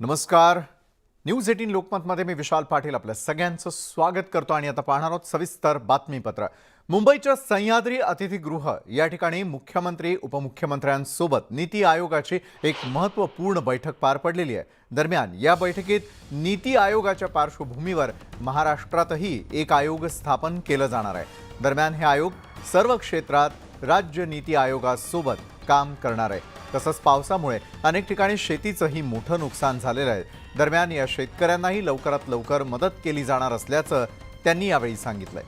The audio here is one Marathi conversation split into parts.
नमस्कार. न्यूज 18 लोकमतमध्ये मी विशाल पाटील आपल्या सगळ्यांचं स्वागत करतो आणि आता पाहणार आहोत सविस्तर बातमीपत्र. मुंबईच्या सह्याद्री अतिथीगृह या ठिकाणी मुख्यमंत्री उपमुख्यमंत्र्यांसोबत नीती आयोगाची एक महत्त्वपूर्ण बैठक पार पडलेली आहे. दरम्यान या बैठकीत नीती आयोगाच्या पार्श्वभूमीवर महाराष्ट्रातही एक आयोग स्थापन केलं जाणार आहे. दरम्यान हे आयोग सर्व क्षेत्रात राज्य नीती आयोगासोबत काम करणार आहे. तसंच पावसामुळे अनेक ठिकाणी शेतीचंही मोठं नुकसान झालेलं आहे. दरम्यान या शेतकऱ्यांनाही लवकरात लवकर मदत केली जाणार असल्याचं त्यांनी यावेळी सांगितलंय.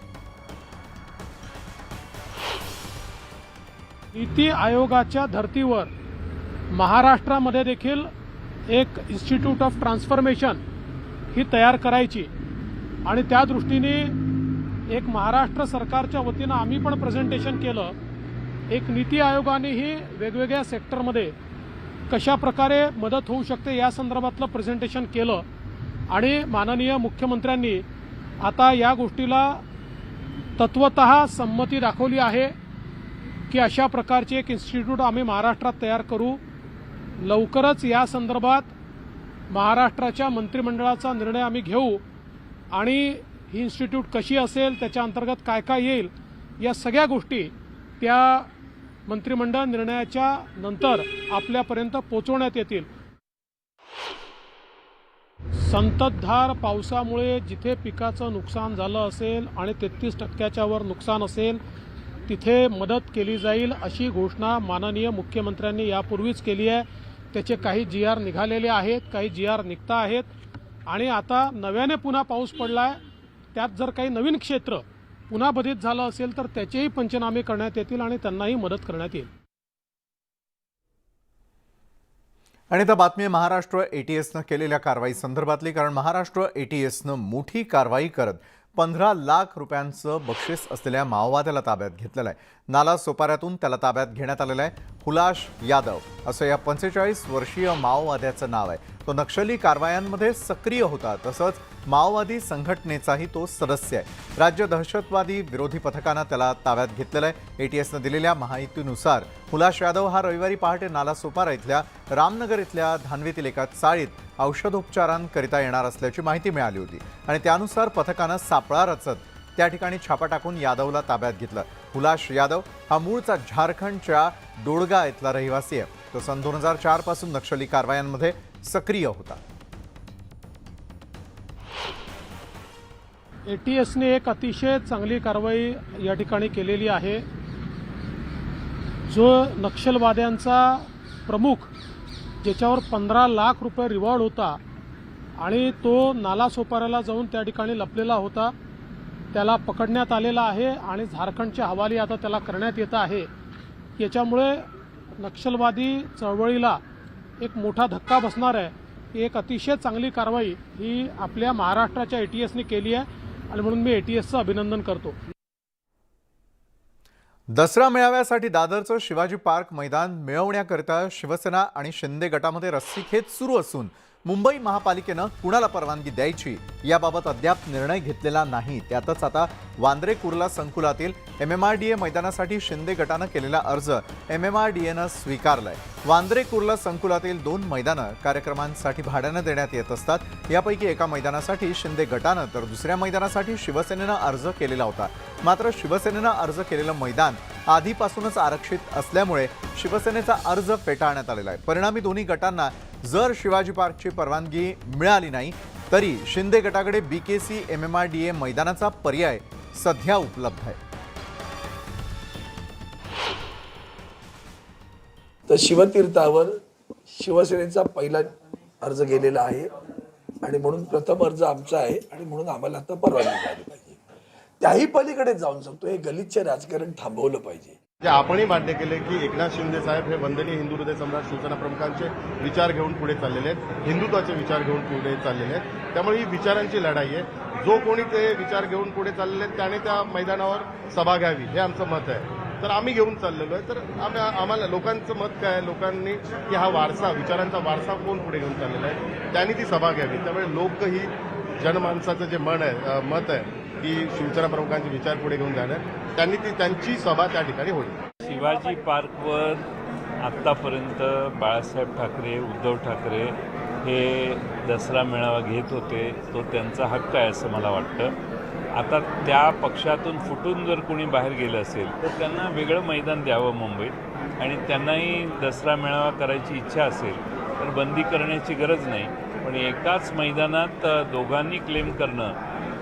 नीती आयोगाच्या धर्तीवर महाराष्ट्रामध्ये देखील एक इन्स्टिट्यूट ऑफ ट्रान्सफॉर्मेशन ही तयार करायची आणि त्या दृष्टीने एक महाराष्ट्र सरकारच्या वतीनं आम्ही पण प्रेझेंटेशन केलं. एक नीती आयोगानेही वेगवेगळ्या सेक्टरमध्ये कशा प्रकारे मदत होऊ शकते या संदर्भातलं प्रेझेंटेशन केलं आणि माननीय मुख्यमंत्र्यांनी आता या गोष्टीला तत्वतः संमती दाखवली आहे की अशा प्रकारचे एक इन्स्टिट्यूट आम्ही महाराष्ट्रात तयार करू. लवकरच या संदर्भात महाराष्ट्राच्या मंत्रिमंडळाचा निर्णय आम्ही घेऊ आणि ही इन्स्टिट्यूट कशी असेल, त्याच्या अंतर्गत काय काय येईल, या सगळ्या गोष्टी त्या मंत्रिमंडळ निर्णयाच्या नंतर आपल्यापर्यंत पोहोचवण्यात येतील. संततधार पावसामुळे जिथे पिकाचं नुकसान झालं असेल आणि 33% वर नुकसान असेल तिथे मदत केली जाईल अशी घोषणा माननीय मुख्यमंत्र्यांनी यापूर्वीच केली आहे. त्याचे काही GR निघालेले आहेत, काही GR निघता आहेत आणि आता नव्याने पुन्हा पाऊस पडलाय. त्यात जर काही नवीन क्षेत्र पुन्हा बाधित झालं असेल तर त्याचेही पंचनामे करण्यात येतील आणि त्यांनाही मदत करण्यात येईल. आणि आता बातमी महाराष्ट्र ATSनं केलेल्या कारवाई संदर्भातली, कारण महाराष्ट्र ATSनं मोठी कारवाई करत 15 लाख रुपयांचं बक्षीस असलेल्या माओवाद्याला ताब्यात घेतलेलं आहे. नाला सोपाऱ्यातून त्याला ताब्यात घेण्यात आलेलं आहे. हुलाश यादव असं या 45 वर्षीय माओवाद्याचं नाव आहे. तो नक्षली कारवायांमध्ये सक्रिय होता, तसंच माओवादी संघटनेचाही तो सदस्य आहे. राज्य दहशतवादी विरोधी पथकानं त्याला ताब्यात घेतलेलं आहे. ATSनं दिलेल्या माहितीनुसार हुलाश यादव हा रविवारी पहाटे नालासोपारा इथल्या रामनगर इथल्या धानवीतील एका चाळीत औषधोपचारांकरिता येणार असल्याची माहिती मिळाली होती आणि त्यानुसार पथकानं सापळा रचत त्या ठिकाणी छापा टाकून यादवला ताब्यात घेतलं. हुलाश यादव हा मूळचा झारखंडच्या डोडगा इथला रहिवासी आहे. तो सन 2004 पासून नक्षली कारवायांमध्ये सक्रिय होता. ATSने एक अतिशय चांगली कारवाई या ठिकाणी केलेली आहे. जो नक्षलवाद्यांचा प्रमुख ज्याच्यावर 15 लाख रुपये रिवॉर्ड होता आणि तो नालासोपाऱ्याला जाऊन त्या ठिकाणी लपलेला होता, त्याला पकडण्यात आलेला आहे आणि झारखंडच्या हवाली आता त्याला करण्यात येत आहे. याच्यामुळे नक्षलवादी चळवळीला एक मोठा धक्का बसणार आहे. एक अतिशय चांगली कारवाई ही आपल्या महाराष्ट्राच्या ATSने केली आहे आणि म्हणून मी ATSचं अभिनंदन करतो. दसरा मेळाव्यासाठी दादरचं शिवाजी पार्क मैदान मिळवण्याकरिता शिवसेना आणि शिंदे गटामध्ये रस्सीखेच सुरू असून मुंबई महापालिकेनं कुणाला परवानगी द्यायची याबाबत अद्याप निर्णय घेतलेला नाही. त्यातच आता वांद्रे कुर्ला संकुलातील MMRDA मैदानासाठी शिंदे गटानं केलेला अर्ज MMRDAनं स्वीकारलाय. वांद्रे कुर्ला संकुलातील 2 मैदानं कार्यक्रमांसाठी भाड्यानं देण्यात येत असतात. यापैकी एका मैदानासाठी शिंदे गटानं तर दुसऱ्या मैदानासाठी शिवसेनेनं अर्ज केलेला होता. मात्र शिवसेनेनं अर्ज केलेलं मैदान आधीपासूनच आरक्षित असल्यामुळे शिवसेनेचा अर्ज फेटाळण्यात आलेला आहे. परिणामी दोन्ही गटांना जर शिवाजी पार्कची परवानगी मिळाली नाही तरी शिंदे गटाकडे BKC MMRDA मैदानाचा पर्याय सध्या उपलब्ध आहे. तर शिवतीर्थावर शिवसेनेचा पहिला अर्ज गेलेला आहे आणि म्हणून प्रथम अर्ज आमचा आहे आणि म्हणून आम्हाला आता परवानगी मिळाली पाहिजे. त्याही पलीकडे जाऊन शकतो. हे गलिच्छ राजकारण थांबवलं पाहिजे. आपणही मान्य केले की एकनाथ शिंदे साहेब हे वंदनीय हिंदू हृदय सम्राट शिवसेना प्रमुखांचे विचार घेऊन पुढे चाललेले आहेत, हिंदुत्वाचे विचार घेऊन पुढे चाललेले आहेत. त्यामुळे ही विचारांची लढाई आहे. जो कोणी ते विचार घेऊन पुढे चाललेले आहेत त्याने त्या मैदानावर सभा घ्यावी हे आमचं मत आहे. तर आम्ही घेऊन चाललेलो आहे. तर आम्हाला लोकांचं मत काय आहे, लोकांनी की हा वारसा, विचारांचा वारसा कोण पुढे घेऊन चाललेला आहे त्यांनी ती सभा घ्यावी. त्यामुळे लोकही जनमानसाचं जे मत आहे की शिवसेना प्रमुखांचे विचार पुढे घेऊन जाणार, त्यांनी त्यांची सभा त्या ठिकाणी होईल. शिवाजी पार्कवर आत्तापर्यंत बाळासाहेब ठाकरे, उद्धव ठाकरे हे दसरा मेळावा घेत होते तो त्यांचा हक्क आहे असं मला वाटतं. आता त्या पक्षातून फुटून जर कोणी बाहेर गेलं असेल तर त्यांना वेगळं मैदान द्यावं मुंबईत, आणि त्यांनाही दसरा मेळावा करायची इच्छा असेल तर बंदी करण्याची गरज नाही. पण एकाच मैदानात दोघांनी क्लेम करणं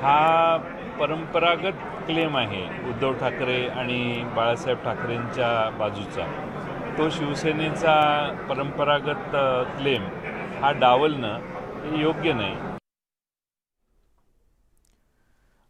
हा परंपरागत क्लेम आहे उद्धव ठाकरे आणि बाळासाहेब ठाकरेंच्या बाजूचा. तो शिवसेनेचा परंपरागत क्लेम हा डावलणं हे योग्य नाही.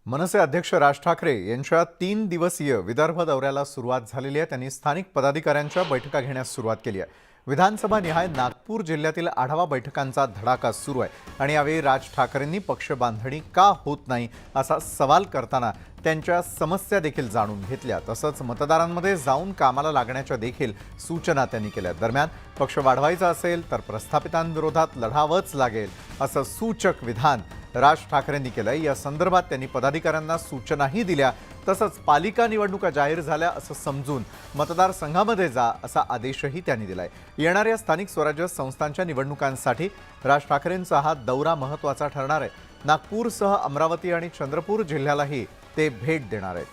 मनसे अध्यक्ष राज ठाकरे यांच्या 3 दिवसीय विदर्भ दौऱ्याला सुरुवात झालेली आहे. त्यांनी स्थानिक पदाधिकाऱ्यांच्या बैठका घेण्यास सुरुवात केली आहे. विधानसभा निहाय नागपूर जिल्ह्यातील आढावा बैठकांचा धडाका सुरू आहे आणि यावेळी राज ठाकरेंनी पक्ष बांधणी का होत नाही असा सवाल करताना त्यांच्या समस्या देखील जाणून घेतल्या. तसंच मतदारांमध्ये जाऊन कामाला लागण्याच्या देखील सूचना त्यांनी केल्या. दरम्यान पक्ष वाढवायचा असेल तर प्रस्थापितांविरोधात लढावंच लागेल असं सूचक विधान राज ठाकरेंनी केलंय. या संदर्भात त्यांनी पदाधिकाऱ्यांना सूचनाही दिल्या. तसंच पालिका निवडणुका जाहीर झाल्या असं समजून मतदारसंघामध्ये जा असा आदेशही त्यांनी दिलाय. येणाऱ्या स्थानिक स्वराज्य संस्थांच्या निवडणुकांसाठी राज ठाकरेंचा हा दौरा महत्त्वाचा ठरणार आहे. नागपूरसह अमरावती आणि चंद्रपूर जिल्ह्यालाही ते भेट देणार आहेत.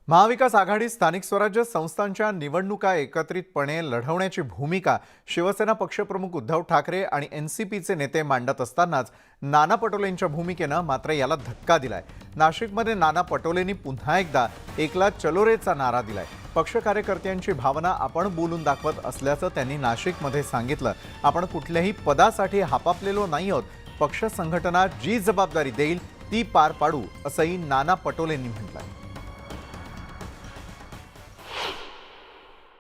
महाविकास आघाडी स्थानिक स्वराज्य संस्थांच्या निवडणुका एकत्रितपणे लढवण्याची भूमिका शिवसेना पक्षप्रमुख उद्धव ठाकरे आणि एनसीपीचे नेते मांडत असतानाच नाना पटोलेंच्या भूमिकेनं मात्र याला धक्का दिलाय. नाशिकमध्ये नाना पटोलेंनी पुन्हा एकदा एकला चलो रेचा नारा दिलाय. पक्ष कार्यकर्त्यांची भावना आपण बोलून दाखवत असल्याचं त्यांनी नाशिकमध्ये सांगितलं. आपण कुठल्याही पदासाठी हापापलेलो नाही आहोत. पक्ष संघटना जी जबाबदारी देईल ती पार पाडू असंही नाना पटोलेंनी म्हटलंय.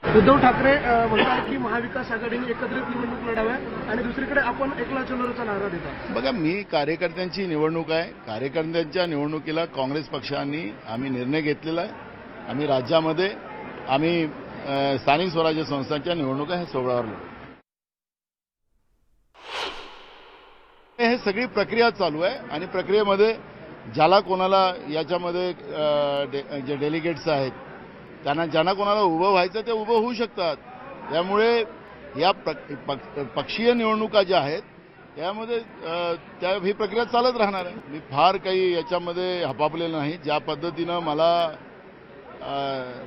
उद्धव ठाकरे म्हणतात की महाविकास आघाडीने एकत्रित निवडणूक लढाव्या आणि दुसरीकडे आपण एकला चलोरचा नारा देतात. बघा, मी कार्यकर्त्यांची निवडणूक आहे. कार्यकर्त्यांच्या निवडणुकीला काँग्रेस पक्षाने आम्ही निर्णय घेतलेला आहे. आम्ही राज्यामध्ये आम्ही स्थानिक स्वराज्य संस्थांच्या निवडणुका हे सोहळ्यावर लढू. हे सगळी प्रक्रिया चालू आहे आणि प्रक्रियेमध्ये ज्याला कोणाला याच्यामध्ये जे डेलिगेट्स आहेत ज्यांना कोणाला उभं व्हायचं ते उभं होऊ शकतात. त्यामुळे या पक्षीय निवडणुका ज्या आहेत यामध्ये ही प्रक्रिया चालत राहणार आहे. मी फार काही याच्यामध्ये हपापलेलं नाही. ज्या पद्धतीनं मला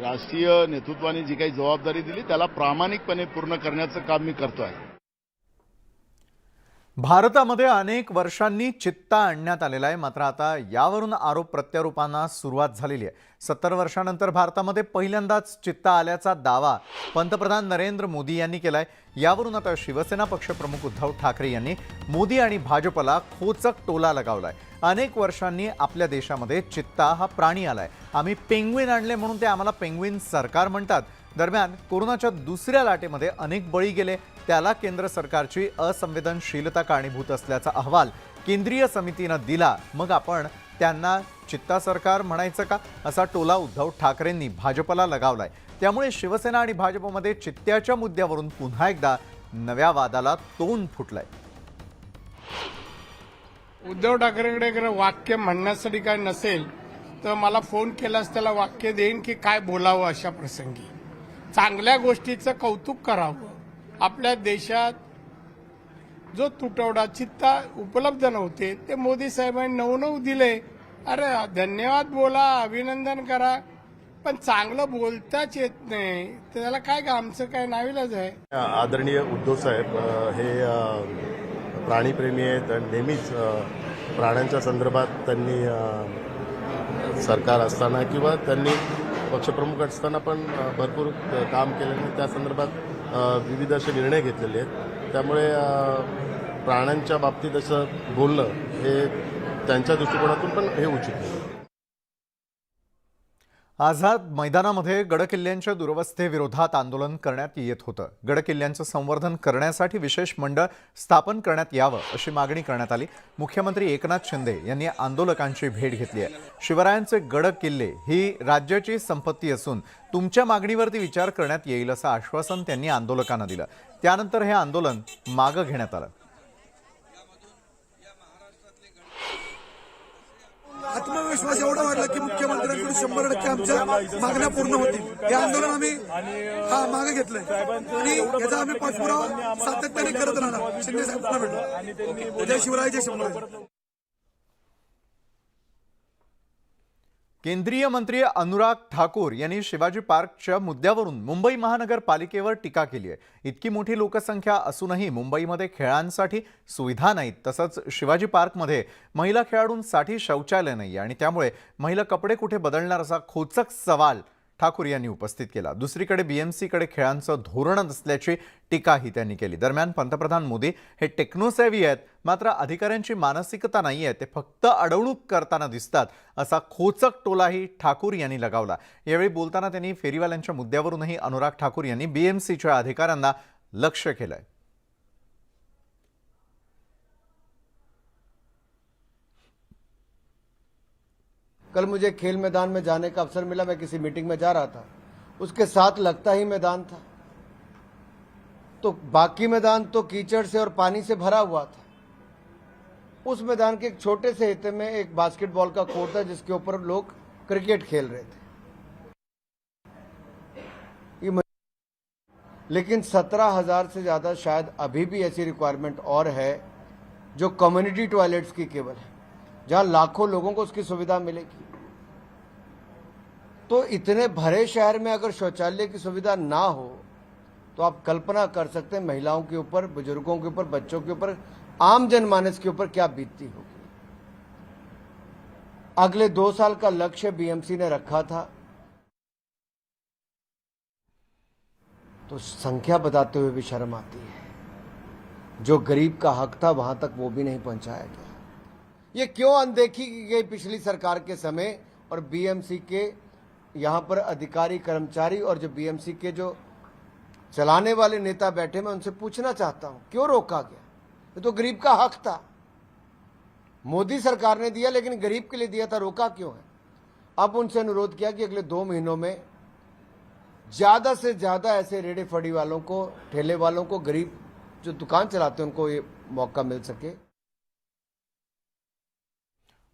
राष्ट्रीय नेतृत्वाने जी काही जबाबदारी दिली त्याला प्रामाणिकपणे पूर्ण करण्याचं काम मी करतो आहे. भारतामध्ये अनेक वर्षांनी चित्ता आणण्यात आलेला आहे. मात्र आता यावरून आरोप प्रत्यारोपांना सुरुवात झालेली आहे. 70 वर्षांनंतर भारतामध्ये पहिल्यांदाच चित्ता आल्याचा दावा पंतप्रधान नरेंद्र मोदी यांनी केलाय. यावरून आता शिवसेना पक्षप्रमुख उद्धव ठाकरे यांनी मोदी आणि भाजपला खोचक टोला लगावलाय. अनेक वर्षांनी आपल्या देशामध्ये चित्ता हा प्राणी आलाय. आम्ही पेंग्विन आणले म्हणून ते आम्हाला पेंग्विन सरकार म्हणतात. दरम्यान कोरोनाच्या दुसऱ्या लाटेमध्ये अनेक बळी गेले. त्याला केंद्र सरकारची असंवेदनशीलता कारणीभूत असल्याचा अहवाल केंद्रीय समितीनं दिला. मग आपण त्यांना चित्ता सरकार म्हणायचं का असा टोला उद्धव ठाकरेंनी भाजपला लगावलाय. त्यामुळे शिवसेना आणि भाजपमध्ये चित्त्याच्या मुद्द्यावरून पुन्हा एकदा नव्या वादाला तोंड फुटलंय. उद्धव ठाकरेंकडे वाक्य म्हणण्यासाठी काय नसेल तर मला फोन केलास त्याला वाक्य देईन की काय बोलावं अशा प्रसंगी. चांगल्या गोष्टीचं कौतुक करावं. आपल्या देशात जो तुटवडा चित्ता उपलब्ध नव्हते ते मोदी साहेबांनी 9 दिले. अरे धन्यवाद बोला, अभिनंदन करा, पण चांगलं बोलताच येत नाही तर त्याला काय आमचं काय नाविलाज आहे. आदरणीय उद्धव साहेब हे प्राणीप्रेमी आहेत आणि नेहमीच प्राण्यांच्या संदर्भात त्यांनी सरकार असताना किंवा त्यांनी पक्षप्रमुख असताना पण भरपूर काम केल्याने त्या संदर्भात विविध असे निर्णय घेतलेले आहेत. त्यामुळे प्राण्यांच्या बाबतीत असं बोलणं हे त्यांच्या दृष्टिकोनातून पण हे उचित नाही. आझाद मैदानामध्ये गडकिल्ल्यांच्या दुरवस्थेविरोधात आंदोलन करण्यात येत होतं. गडकिल्ल्यांचं संवर्धन करण्यासाठी विशेष मंडळ स्थापन करण्यात यावं अशी मागणी करण्यात आली. मुख्यमंत्री एकनाथ शिंदे यांनी आंदोलकांची भेट घेतली आहे. शिवरायांचे गडकिल्ले ही राज्याची संपत्ती असून तुमच्या मागणीवरती विचार करण्यात येईल असं आश्वासन त्यांनी आंदोलकांना दिलं. त्यानंतर हे आंदोलन मागं घेण्यात आलं. आत्मविश्वास एवढा वाढला की मुख्यमंत्र्यांकडून 100% आमच्या मागण्या पूर्ण होतील. हे आंदोलन आम्ही मागे घेतलंय आणि याचा आम्ही पाठपुरावा सातत्याने करत राहणार. शिंदे साहेबांना भेटू. जय शिवराय, जय शिवराय. केंद्रीय मंत्री अनुराग ठाकूर यांनी शिवाजी पार्कच्या मुद्द्यावरून मुंबई महानगरपालिकेवर टीका केली आहे. इतकी मोठी लोकसंख्या असूनही मुंबईमध्ये खेळांसाठी सुविधा नाहीत, तसंच शिवाजी पार्कमध्ये महिला खेळाडूंसाठी शौचालय नाही आणि त्यामुळे महिला कपडे कुठे बदलणार असा खोचक सवाल ठाकूर यांनी उपस्थित केला. दुसरीकडे बीएमसीकडे खेळांचं धोरण नसल्याची टीकाही त्यांनी केली. दरम्यान पंतप्रधान मोदी हे टेक्नोसेव्ही आहेत, मात्र अधिकाऱ्यांची मानसिकता नाही आहे, ते फक्त अडवणूक करताना दिसतात असा खोचक टोलाही ठाकूर यांनी लगावला. यावेळी बोलताना त्यांनी फेरीवाल्यांच्या मुद्द्यावरूनही अनुराग ठाकूर यांनी बीएमसीच्या अधिकाऱ्यांना लक्ष्य केलंय. कल मुझे खेल मैदान में जाने का अवसर मिला. मैं किसी मीटिंग में जा रहा था, उसके साथ लगता ही मैदान था, तो बाकी मैदान तो कीचड़ से और पानी से भरा हुआ था. उस मैदान के एक छोटे से हिस्से में एक बास्केटबॉल का कोर्ट था जिसके ऊपर लोग क्रिकेट खेल रहे थे. लेकिन 17,000 से ज्यादा शायद अभी भी ऐसी रिक्वायरमेंट और है जो कम्युनिटी टॉयलेट्स की केवल है, जहां लाखों लोगों को उसकी सुविधा मिलेगी. तो इतने भरे शहर में अगर शौचालय की सुविधा ना हो तो आप कल्पना कर सकते हैं महिलाओं के ऊपर, बुजुर्गों के ऊपर, बच्चों के ऊपर, आम जनमानस के ऊपर क्या बीतती होगी. अगले 2 साल का लक्ष्य बीएमसी ने रखा था, तो संख्या बताते हुए भी शर्म आती है. जो गरीब का हक था वहां तक वो भी नहीं पहुंचाया गया. ये क्यों अनदेखी की गई पिछली सरकार के समय, और बीएमसी के यहां पर अधिकारी कर्मचारी और जो बीएमसी के जो चलाने वाले नेता बैठे, मैं उनसे पूछना चाहता हूं क्यों रोका गया. ये तो गरीब का हक था, मोदी सरकार ने दिया लेकिन गरीब के लिए दिया था, रोका क्यों है. अब उनसे अनुरोध किया कि अगले 2 महीनों में ज्यादा से ज्यादा ऐसे रेड़े फड़ी वालों को, ठेले वालों को, गरीब जो दुकान चलाते हैं उनको ये मौका मिल सके.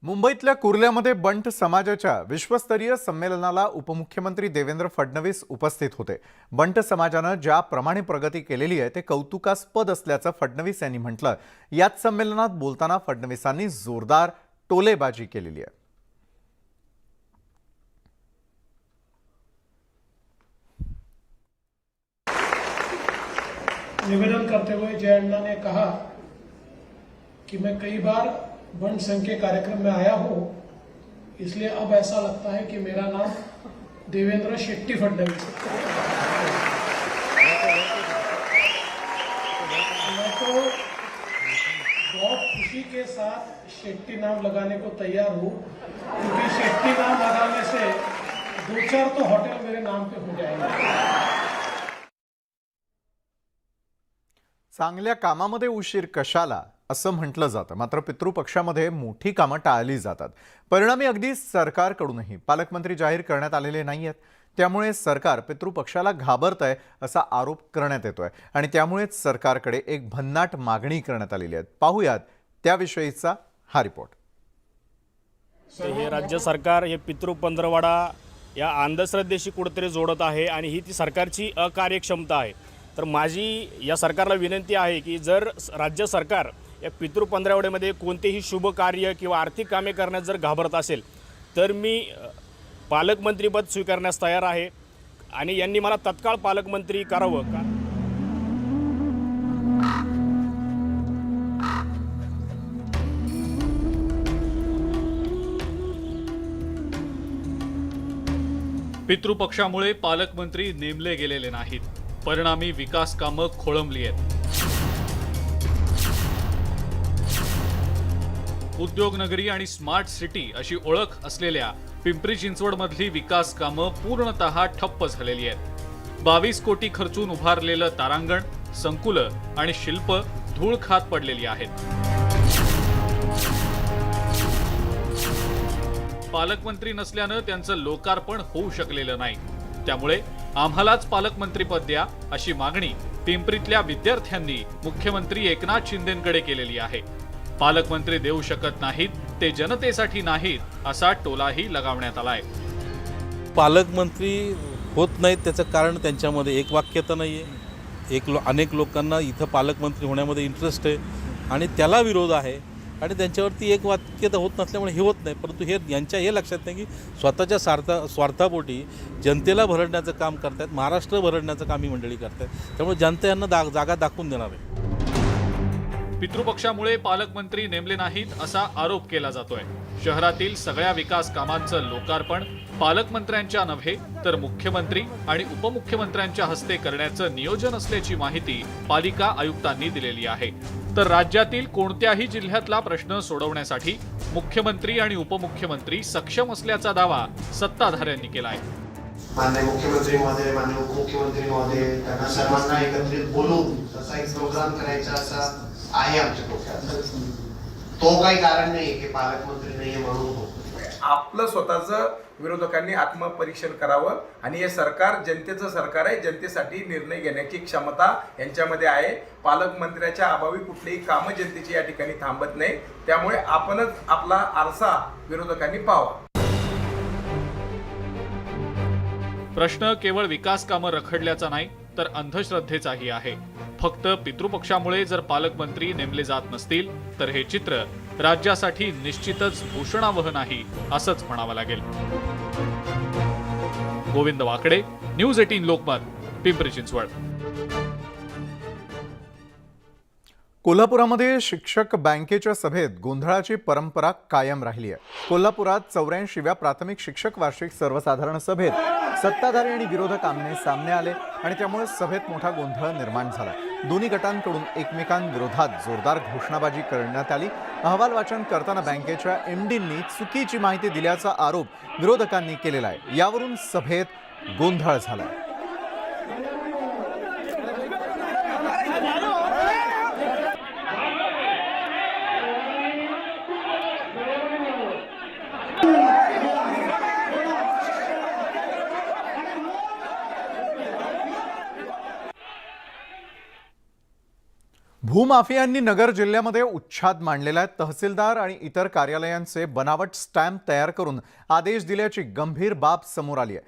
मुंबईतल्या कुर्ल्यामध्ये बंट समाजाच्या विश्वस्तरीय संमेलनाला उपमुख्यमंत्री देवेंद्र फडणवीस उपस्थित होते. बंट समाजानं ज्याप्रमाणे प्रगती केलेली आहे ते कौतुकास्पद असल्याचं फडणवीस यांनी म्हटलं. याच संमेलनात बोलताना फडणवीसांनी जोरदार टोलेबाजी केलेली आहे. निवेदन करते हुए जय अण्णा ने कहा कि मैं कई बार बंट संघ के कार्यक्रम में आया हूं, इसलिए अब ऐसा लगता है कि मेरा नाम देवेंद्र शेट्टी फडणवीस है. मैं तो बहुत खुशी के साथ शेट्टी नाम लगाने को तैयार हूं, क्योंकि शेट्टी नाम लगाने से 2-4 तो होटल मेरे नाम पे हो जाएंगे. चांगल्या कामामध्ये उशीर कशाला असं म्हटलं जातं, मात्र पितृपक्षामध्ये मोठी कामं टाळली जातात. परिणामी अगदी सरकारकडूनही पालकमंत्री जाहीर करण्यात आलेले नाहीयेत. त्यामुळे सरकार पितृपक्षाला घाबरतंय असा आरोप करण्यात येतोय आणि त्यामुळेच सरकारकडे एक भन्नाट मागणी करण्यात आलेली आहे. पाहूयात त्याविषयीचा हा रिपोर्ट. हे राज्य सरकार हे पितृ पंधरवडा या अंधश्रद्धेशी कुठेतरी जोडत आहे आणि ही ती सरकारची अकार्यक्षमता आहे. तर माझी या सरकारला विनंती आहे की जर राज्य सरकार या पितृ पंधरवड्यामध्ये कोणतेही शुभ कार्य किंवा आर्थिक कामे करण्यास जर घाबरत असेल तर मी पालकमंत्रीपद स्वीकारण्यास तयार आहे आणि यांनी मला तत्काळ पालकमंत्री करावं. पितृपक्षामुळे पालकमंत्री नेमले गेलेले नाहीत. परिणामी विकास कामं खोळंबली आहेत. उद्योगनगरी आणि स्मार्ट सिटी अशी ओळख असलेल्या पिंपरी चिंचवडमधली विकास कामं पूर्णतः ठप्प झालेली आहेत. 22 कोटी खर्चून उभारलेलं तारांगण, संकुलं आणि शिल्प धूळ खात पडलेली आहेत. पालकमंत्री नसल्यानं त्यांचं लोकार्पण होऊ शकलेलं नाही. त्यामुळे आम्हालाच पालकमंत्रीपद द्या अशी मागणी पिंपरीतल्या विद्यार्थ्यांनी मुख्यमंत्री एकनाथ शिंदेंकडे केलेली आहे. पालकमंत्री देऊ शकत नाहीत ते जनतेसाठी नाहीत असा टोलाही लगावण्यात आलाय. पालकमंत्री होत नाहीत त्याचं कारण त्यांच्यामध्ये एक वाक्यता नाही आहे. अनेक लोकांना इथं पालकमंत्री होण्यामध्ये इंटरेस्ट आहे आणि त्याला विरोध आहे आणि त्यांच्यावरती एक वाक्यता होत नसल्यामुळे हे होत नाही. परंतु हे लक्षात नाही की स्वतःच्या स्वार्थापोटी जनतेला भरडण्याचं काम करतात, महाराष्ट्र भरडण्याचं काम ही मंडळी करतात. त्यामुळे जनता यांना जागा दाखवून देणार आहे. पितृपक्षामुळे पालकमंत्री नेमले नाहीत असा आरोप केला जातोय. शहरातील सगळ्या विकास कामांचं लोकार्पण पालकमंत्र्यांच्या नव्हे तर मुख्यमंत्री आणि उपमुख्यमंत्र्यांच्या हस्ते करण्याचं नियोजन असल्याची माहिती पालिका आयुक्तांनी दिलेली आहे. तर राज्यातील कोणत्याही जिल्ह्यातला प्रश्न सोडवण्यासाठी मुख्यमंत्री आणि उपमुख्यमंत्री सक्षम असल्याचा दावा सत्ताधाऱ्यांनी केलाय. माननीय मुख्यमंत्री महोदय, माननीय उपमुख्यमंत्री महोदय, त्यांना सर्वांना एकत्रित बोलून तसा एक प्रोग्राम करायचा असा आहे आमच्या डोक्यात. तो काही कारण नाही की पालकमंत्री नाहीये म्हणून होत. आपलं स्वतःचं विरोधकांनी आत्मपरीक्षण करावं आणि हे सरकार जनतेचं सरकार आहे. जनतेसाठी निर्णय घेण्याची क्षमता यांच्यामध्ये आहे. पालकमंत्र्याच्या अभावी कुठलीही कामं जनतेची या ठिकाणी थांबत नाही. त्यामुळे आपणच आपला आरसा विरोधकांनी पाहावा. प्रश्न केवळ विकास कामं रखडल्याचा नाही तर अंधश्रद्धेचाही आहे. फक्त पितृपक्षामुळे जर पालकमंत्री नेमले जात नसतील तर हे चित्र राज्यासाठी निश्चितच भूषणावह नाही असंच म्हणावं लागेल. गोविंद वाकडे, न्यूज 18 लोकमत, पिंपरी चिंचवड. कोल्हापुरामध्ये शिक्षक बँकेच्या सभेत गोंधळाची परंपरा कायम राहिली आहे. कोल्हापुरात 84व्या प्राथमिक शिक्षक वार्षिक सर्वसाधारण सभेत सत्ताधारी आणि विरोधक आमने सामने आले आणि त्यामुळे सभेत मोठा गोंधळ निर्माण झाला. दोन्ही गटांकडून एकमेकांविरोधात जोरदार घोषणाबाजी करण्यात आली. अहवाल वाचन करताना बँकेच्या एमडींनी चुकीची माहिती दिल्याचा आरोप विरोधकांनी केलेला आहे. यावरून सभेत गोंधळ झाला. भूमाफियांनी नगर जिल्ह्यामध्ये उच्छाद मांडलेला आहे. तहसीलदार आणि इतर कार्यालयांचे बनावट स्टॅम्प तयार करून आदेश दिल्याची गंभीर बाब समोर आली आहे.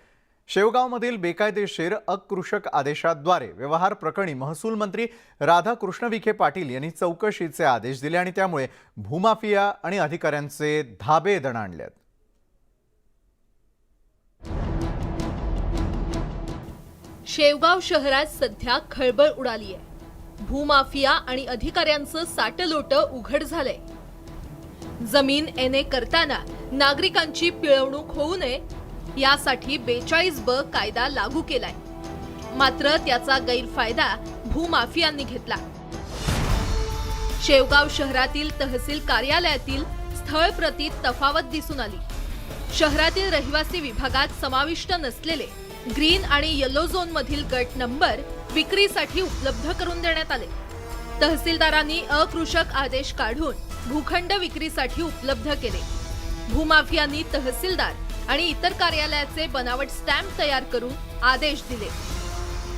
शेवगावमधील बेकायदेशीर अकृषक आदेशाद्वारे व्यवहार प्रकरणी महसूल मंत्री राधाकृष्ण विखे पाटील यांनी चौकशीचे आदेश दिले आणि त्यामुळे भूमाफिया आणि अधिकाऱ्यांचे धाबे दणाणले आहेत. शेवगाव शहरात सध्या खळबळ उडाली आहे. भूमाफिया आणि अधिकाऱ्यांचं साटलोट उघड झालंय. जमीन एने करताना नागरिकांची पिळवणूक होऊ नये यासाठी 42ब कायदा लागू केलाय. मात्र त्याचा गैरफायदा भूमाफियांनी घेतला. शेवगाव शहरातील तहसील कार्यालयातील स्थळप्रती तफावत दिसून आली. शहरातील रहिवासी विभागात समाविष्ट नसलेले ग्रीन आणि येलो झोन मधील गट नंबर विक्रीसाठी उपलब्ध करून देण्यात आले. तहसीलदारांनी अकृषक आदेश काढून भूखंड विक्रीसाठी उपलब्ध केले. भूमाफियांनी तहसीलदार आणि इतर कार्यालयाचे बनावट स्टॅम्प तयार करून आदेश दिले.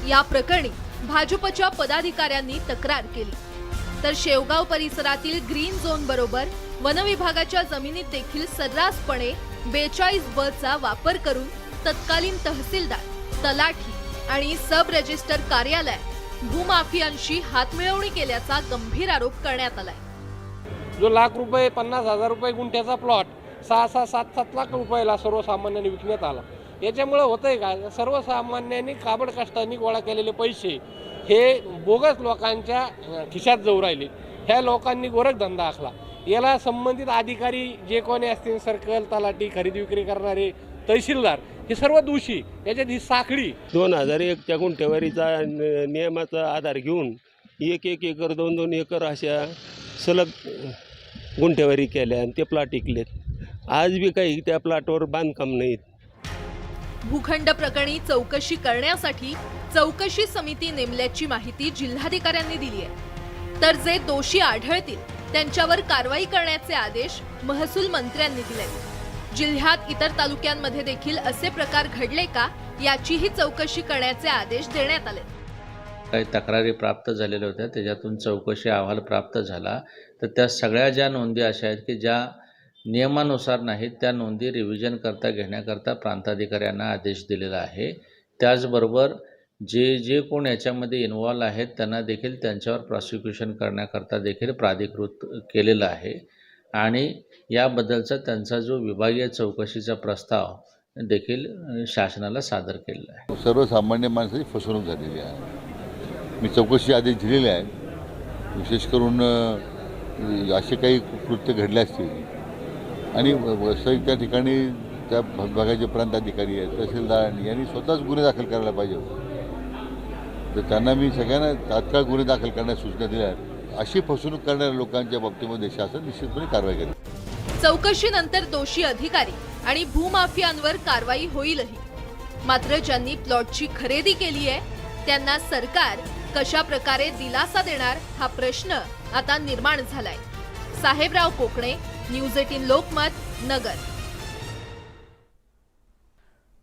या प्रकरणी भाजपच्या पदाधिकाऱ्यांनी तक्रार केली. तर शेवगाव परिसरातील ग्रीन झोन बरोबर वनविभागाच्या जमिनीत देखील सर्रासपणे 42ब चा वापर करून तत्कालीन तहसीलदार, तलाठी आणि सब रजिस्टर कार्यालयात भूमाफियांशी हातमिळवणी केल्याचा गंभीर आरोप करण्यात आलाय. जो लाख रुपये 50,000 रुपये गुंठ्याचा प्लॉट 6-7 लाख रुपयाला सर्वसामान्यांनी विकण्यात आला. याच्यामुळे होतंय काय, सर्वसामान्यांनी काबड कष्टांनी गोळा केलेले पैसे हे बोगस लोकांच्या खिशात जाऊ राहिले. ह्या लोकांनी गोरखधंदा आखला. याला संबंधित अधिकारी जे कोणी असतील, सर्कल, तलाठी, खरेदी विक्री करणारे, तहसीलदार, हे सर्व दोषी. याच्यात ही साखळी 2001 च्या गुंठेवारीचा नियमाचा आधार घेऊन 1 एकर 2 एकर अशा सलग गुंठेवारी केल्या आणि ते प्लॉट विकलेत. आज बी काही त्या प्लॉटवर बांधकाम नाहीत. भूखंड प्रकरणी चौकशी करण्यासाठी चौकशी समिती नेमल्याची माहिती जिल्हाधिकाऱ्यांनी दिली आहे. तर जे दोषी आढळतील त्यांच्यावर कारवाई करण्याचे आदेश महसूल मंत्र्यांनी दिले. जिल्ह्यात इतर तालुक्यांमध्ये देखील असे प्रकार घडले का याचीही चौकशी करण्याचे आदेश देण्यात आले. काही तक्रारी प्राप्त झालेल्या होत्या, त्याच्यातून चौकशी अहवाल प्राप्त झाला. तर त्या सगळ्या ज्या नोंदी अशा आहेत की ज्या नियमानुसार नाहीत, त्या नोंदी रिव्हिजन करता घेण्याकरता प्रांताधिकाऱ्यांना आदेश दिलेला आहे. त्याचबरोबर जे कोण याच्यामध्ये इन्व्हॉल्व आहेत त्यांना देखील त्यांच्यावर प्रॉसिक्युशन करण्याकरता देखील प्राधिकृत केलेलं आहे आणि याबद्दलचा त्यांचा जो विभागीय चौकशीचा प्रस्ताव देखील शासनाला सादर केलेला आहे. सर्वसामान्य माणसाची फसवणूक झालेली आहे. मी चौकशी आदेश दिलेले आहेत. विशेष करून असे काही कृत्य घडले असतील आणि वास्तविक त्या ठिकाणी त्या भागाचे प्रांताधिकारी आहेत, तहसीलदार यांनी स्वतःच गुन्हे दाखल करायला पाहिजे होते. तर त्यांना मी सगळ्यांना तात्काळ गुन्हे दाखल करण्यास सूचना दिल्या आहेत. अशी फसवणूक करणाऱ्या लोकांच्या बाबतीमध्ये शासन निश्चितपणे कारवाई करेल. चौकशीनंतर दोषी अधिकारी आणि भूमाफियांवर कारवाई होईलही. मात्र ज्यांनी प्लॉटची खरेदी केली आहे त्यांना सरकार कशा प्रकारे दिलासा देणार हा प्रश्न आता निर्माण झालाय. साहेबराव कोकणे, न्यूज 18 लोकमत, नगर.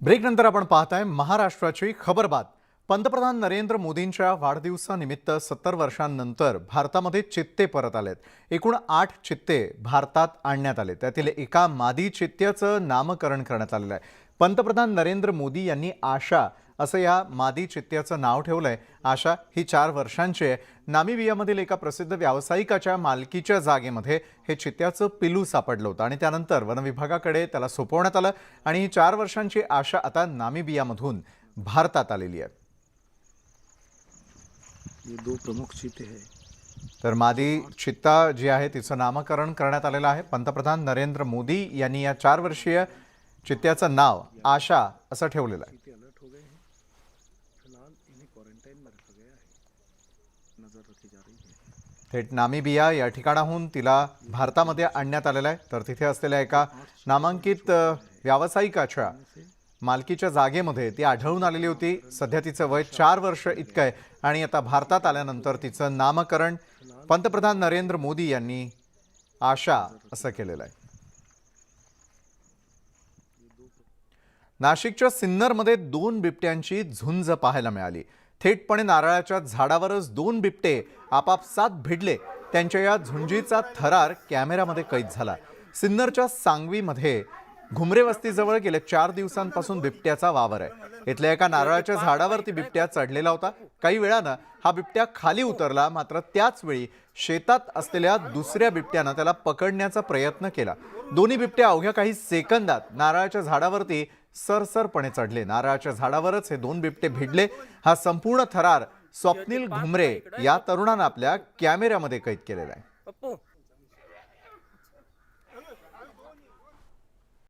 ब्रेकनंतर आपण पाहताय महाराष्ट्राची खबरबात. पंतप्रधान नरेंद्र मोदींच्या वाढदिवसानिमित्त 70 वर्षांनंतर भारतामध्ये चित्ते परत आलेत. एकूण 8 चित्ते भारतात आणण्यात आले. त्यातील एका मादी चित्त्याचं नामकरण करण्यात आलेलं आहे. पंतप्रधान नरेंद्र मोदी यांनी आशा असं या मादी चित्त्याचं नाव ठेवलंय. आशा ही 4 वर्षांची आहे. नामिबियामधील एका प्रसिद्ध व्यावसायिकाच्या मालकीच्या जागेमध्ये हे चित्त्याचं पिलू सापडलं होतं आणि त्यानंतर वनविभागाकडे त्याला सोपवण्यात आलं आणि ही 4 वर्षांची आशा आता नामिबियामधून भारतात आलेली आहे. ये 2 प्रमुख चित्ते हैं. तर मादी चित्ता जी आहे तिचं नामकरण करण्यात आलेलं आहे. पंतप्रधान नरेंद्र मोदी यांनी या 4 वर्षीय चित्त्याचं नाव आशा असं ठेवलेलं आहे. थेट नामिबिया या ठिकाणाहून तिला भारतामध्ये आणण्यात आलेलं आहे. तर तिथे असलेल्या एका नामांकित व्यावसायिकाच्या मालकीच्या जागेमध्ये ती आढळून आलेली होती. सध्या तिचं वय 4 वर्ष इतकं आहे आणि आता भारतात आल्यानंतर तिचं नामकरण पंतप्रधान नरेंद्र मोदी यांनी आशा असं केलेलं आहे. नाशिकच्या सिन्नरमध्ये 2 बिबट्यांची झुंज पाहायला मिळाली. थेटपणे नारळाच्या झाडावरच 2 बिबटे आपापसात भिडले. त्यांच्या या झुंजीचा थरार कॅमेऱ्यामध्ये कैद झाला. सिन्नरच्या सांगवीमध्ये घुमरे वस्तीजवळ गेल्या 4 दिवसांपासून बिबट्याचा वावर आहे. इथल्या एका नारळाच्या झाडावरती बिबट्या चढलेला होता. काही वेळानं हा बिबट्या खाली उतरला. मात्र त्याच वेळी शेतात असलेल्या दुसऱ्या बिबट्यानं त्याला पकडण्याचा प्रयत्न केला. दोन्ही बिबट्या अवघ्या काही सेकंदात नारळाच्या झाडावरती सरसरपणे चढले. नारळाच्या झाडावरच हे 2 बिबटे भिडले. हा संपूर्ण थरार स्वप्नील घुमरे या तरुणानं आपल्या कॅमेऱ्यामध्ये कैद केलेला आहे.